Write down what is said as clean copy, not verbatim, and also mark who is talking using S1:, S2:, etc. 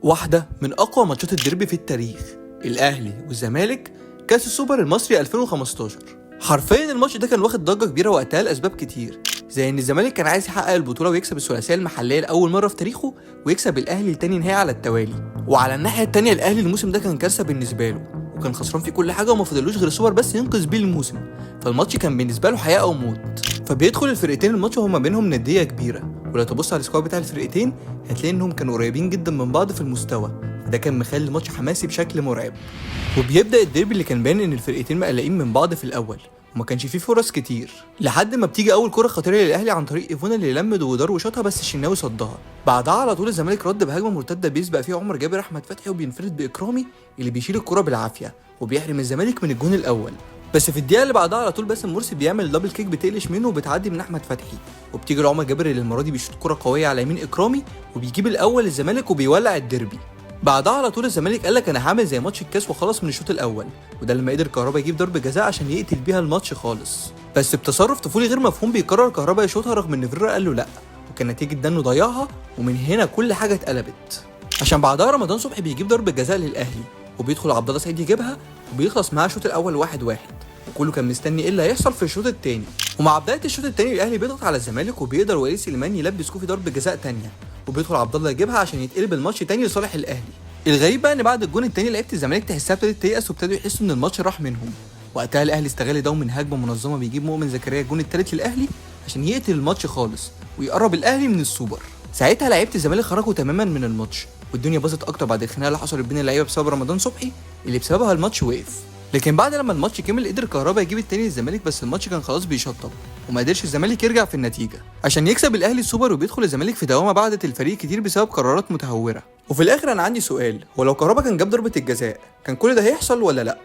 S1: واحدة من أقوى ماتشات الديربي في التاريخ، الأهلي والزمالك، كأس السوبر المصري 2015. حرفيا الماتش ده كان واخد ضجة كبيرة وقتها لأسباب كتير، زي إن الزمالك كان عايز يحقق البطولة ويكسب الثلاثية المحلية لأول مرة في تاريخه، ويكسب الأهلي لتاني نهائي على التوالي. وعلى الناحية التانية الأهلي الموسم ده كان كارثة بالنسبة له، وكان خسران في كل حاجة وما فضلوش غير السوبر بس ينقذ بيه الموسم، فالماتش كان بالنسبة له حياة أو موت. فبيدخل الفرقتين الماتش وهما بينهم ندية كبيرة، ولو تبص على السكواد بتاع الفرقتين هتلاقي انهم كانوا قريبين جدا من بعض في المستوى، ده كان مخلي الماتش حماسي بشكل مرعب. وبيبدا الديربي اللي كان باين ان الفرقتين مقلقين من بعض في الاول وما كانش فيه فرص كتير، لحد ما بتيجي اول كره خطيره للاهلي عن طريق ايفونا اللي لمد ودار وشاطها بس الشناوي صدها. بعدها على طول الزمالك رد بهجمه مرتده بيسبق فيها عمر جابر احمد فتحي وبينفرد باكرامي اللي بيشيل الكره بالعافيه وبيحرم الزمالك من الجون الاول. بس في الدقيقه اللي بعدها على طول باسم مرسي بيعمل دبل كيك بتقلش منه وبتعدي من احمد فتحي، وبتيجي لعمر جابر اللي المره دي بيشوط كره قويه على يمين اكرامي وبيجيب الاول للزمالك وبيولع الديربي. بعدها على طول الزمالك قال لك انا هعمل زي ماتش الكاس وخلص من الشوط الاول، وده لما قدر كهربا يجيب ضربه جزاء عشان يقتل بيها الماتش خالص. بس بتصرف طفولي غير مفهوم بيقرر كهربا يشوطها رغم ان فيرا قال له لا، وكان نتيجه ده انه ضيعها، ومن هنا كل حاجه اتقلبت. عشان بعدها رمضان صبحي بيجيب ضربه جزاء للاهلي، وبيدخل عبد الله سعيد يجيبها، وبيخلص معاه الشوط الاول 1-1، وكله كان مستني ايه اللي هيحصل في الشوط الثاني. ومع بدايه الشوط الثاني الاهلي بيضغط على الزمالك وبيقدر وليد سليمان يلبس كوفي ضربه جزاء ثانيه، وبيدخل عبد الله يجيبها عشان يتقلب الماتش تاني لصالح الاهلي. الغريب بقى ان بعد الجون الثاني لعيبه الزمالك تحسها ابتدت تيأس وابتدوا يحسوا ان الماتش راح منهم. وقتها الاهلي استغل ده ومن هجمه منظمه بيجيب مؤمن زكريا الجون الثالث للاهلي عشان يقتل الماتش خالص ويقرب الاهلي من السوبر. ساعتها لعيبه الزمالك خرجوا تماما من الماتش، والدنيا باظت اكتر بعد الخناقه اللي حصلت بين اللعيبه بسبب رمضان صبحي اللي بسببها الماتش وقف. لكن بعد لما الماتش كمل قدر كهربا يجيب التاني للزمالك، بس الماتش كان خلاص بيشطب وما قدرش الزمالك يرجع في النتيجه عشان يكسب الاهلي السوبر، وبيدخل الزمالك في دوامه بعدت الفريق كتير بسبب قرارات متهوره. وفي الاخر انا عندي سؤال، هو لو كهربا كان جاب ضربه الجزاء كان كل ده هيحصل ولا لا؟